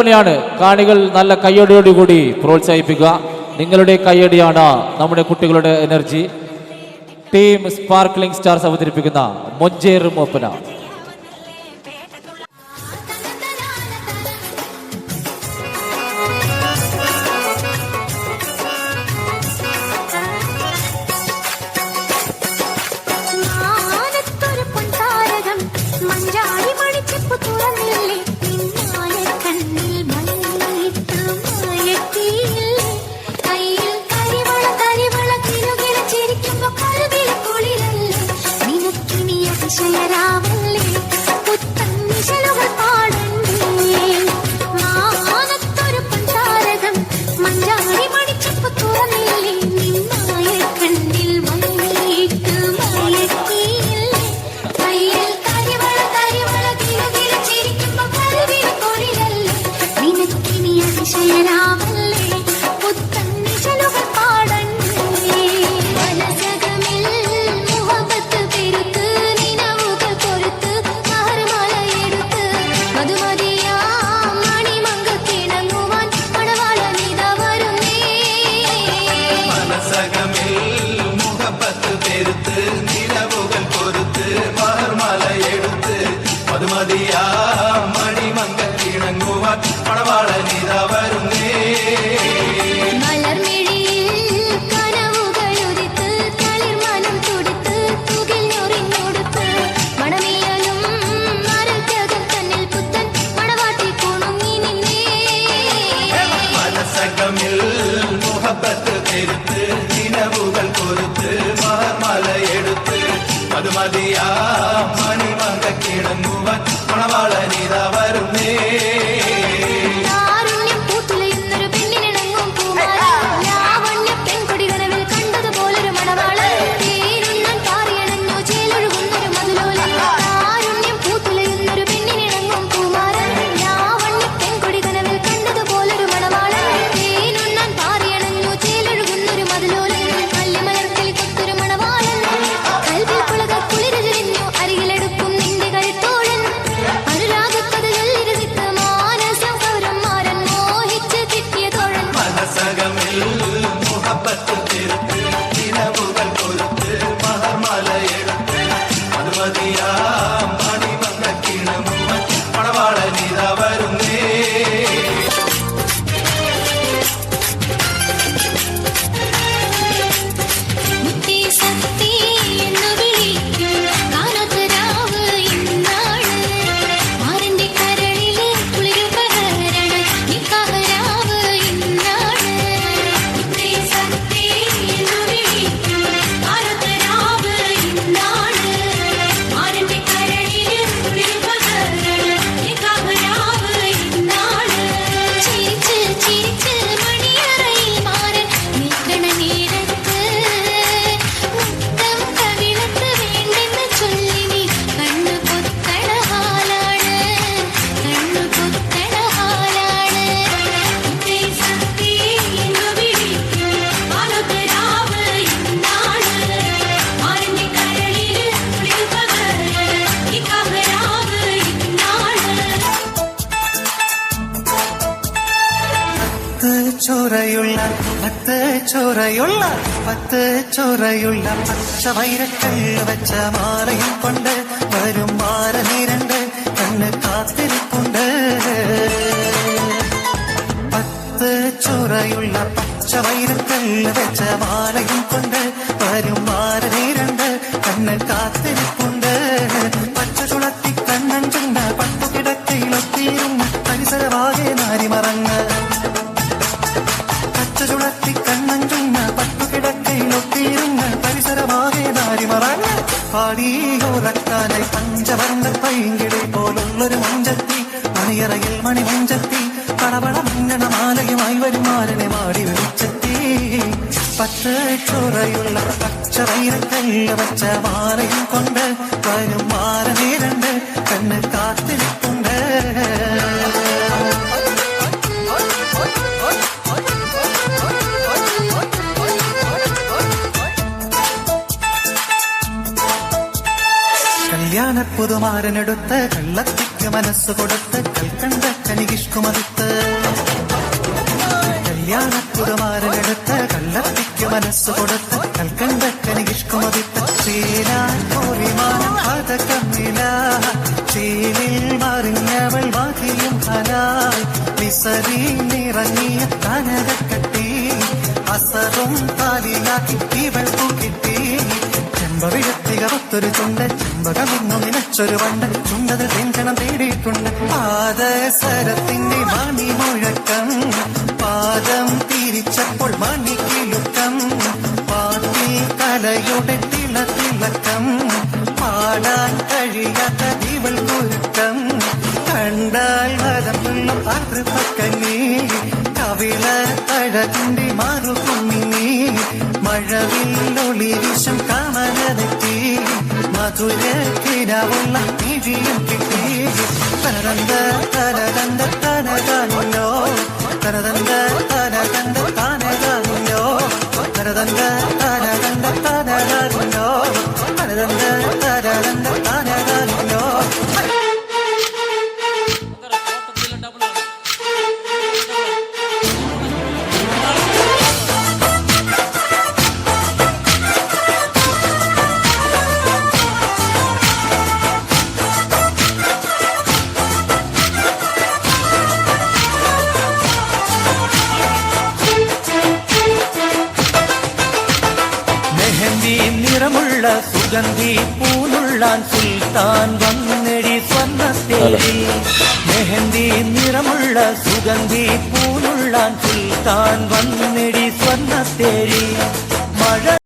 ാണ് കാണികൾ നല്ല കയ്യടിയോടുകൂടി പ്രോത്സാഹിപ്പിക്കുക. നിങ്ങളുടെ കയ്യടിയാണ് നമ്മുടെ കുട്ടികളുടെ എനർജി. ടീം സ്പാർക്ലിംഗ് സ്റ്റാർസ് അവതരിപ്പിക്കുന്ന മൊഞ്ചേറും ഒപ്പന. പത്ത് ചോറയുള്ള പച്ച വൈരക്കല്ല് വെച്ച മാലയും കൊണ്ട് വരും മാരനീരണ്ട് കണ്ണ് കാത്തിരിപ്പുണ്ട്. പത്ത് ചോറയുള്ള പച്ച വൈരക്കല്ല് വെച്ച മാലയും കൊണ്ട് വരും മാരനീരണ്ട് കണ്ണ് കാത്തിരിപ്പുണ്ട്. പച്ച ചുളത്തി കണ്ണൻ ചുണ്ട പട്ടുകിടക്കയിലൊത്തിയും പരിസരവാകെ നാരി മറങ്ങ്. പച്ച ചുളത്തി കണ്ണൻ ചുണ്ട പട്ടുകിടക്കയിലൊത്തിയിരുന്ന് പരിസരമാകെ നാരി മറങ്ങ്. പാടിയോറക്കാനായി പഞ്ചവർണ്ണ പൈങ്കിടി പോലുള്ളൊരു മഞ്ചത്തി മണിയറയിൽ മണിമഞ്ചത്തി പടപട മഞ്ഞണ മാലയുമായി വരുമാരനെ മാടി വിളിച്ചെത്തി. പത്ത് ചോറയുള്ള പച്ച വൈരക്കല്ല് വച്ച മാലയും കൊണ്ട് വരും മാരനീരണ്ട് കണ്ണ് കാത്തിരിപ്പുണ്ട്. കല്യാണ പുതുമാരനെടുത്ത് കള്ളത്തിക്ക് കള്ളത്തിക്ക് മനസ്സ് കൊടുത്ത് കൽക്കണ്ട കനികിഷ്കുമടുത്ത് കല്യാണക്കുടമാരനെടുത്ത് കള്ളത്തിക്ക് മനസ്സ് കൊടുത്ത് കൽക്കണ്ട കനികിഷ്കുമതിത്ത് വിമാനം പാതകമില ചേലിൽ മറിഞ്ഞവൾ വാതിയും ഹലാൽ വിസരി നിറങ്ങിയ കനകക്കട്ടി അസറും താലിയാക്കി ഇവൾ പൂക്കിട്ടി ചെമ്പവിഴത്തികത്തൊരു ചുണ്ട് ചെമ്പകമെന്നു നിലച്ചൊരു വണ്ട് ചുണ്ടത് തെഞ്ചണം തേടിയിട്ടുണ്ട് പാദസരത്തിന്റെ മണി മുഴക്കം പാദം തിരിച്ചപ്പോൾ മണിക്കിലുക്കം പാട്ടി കലയുടെ തിളക്കം പാടാൻ കഴിയാത്ത ഇവൾ കുരുക്കം കണ്ടാൽ വരമുള്ള പാതൃപ്പക്കണ്ണി കവിള തഴകിന്റെ മാറുകുണ്ണി മഴവില്ലൊളി വിഷം കാമനതെത്തി മധുര കിരാവുള്ള തിരിയും കിട്ടി തരന്ത തരതന്ത തനകാനോ തരതന്ത തനകന്ത താനകാനോ തരതന്ത തനകന്ത താനകാനോ തരതന്ത തരതന്ത താനകാനോ നിറമുള്ള സുഗന്ധി പൂനുള്ളാൻ സുൽത്താൻ വന്നെടി സ്വർണ്ണത്തേരി മെഹന്തി നിറമുള്ള സുഗന്ധി പൂനുള്ളാൻ സുൽത്താൻ വന്നെടി സ്വർണ്ണത്തേരി മഴ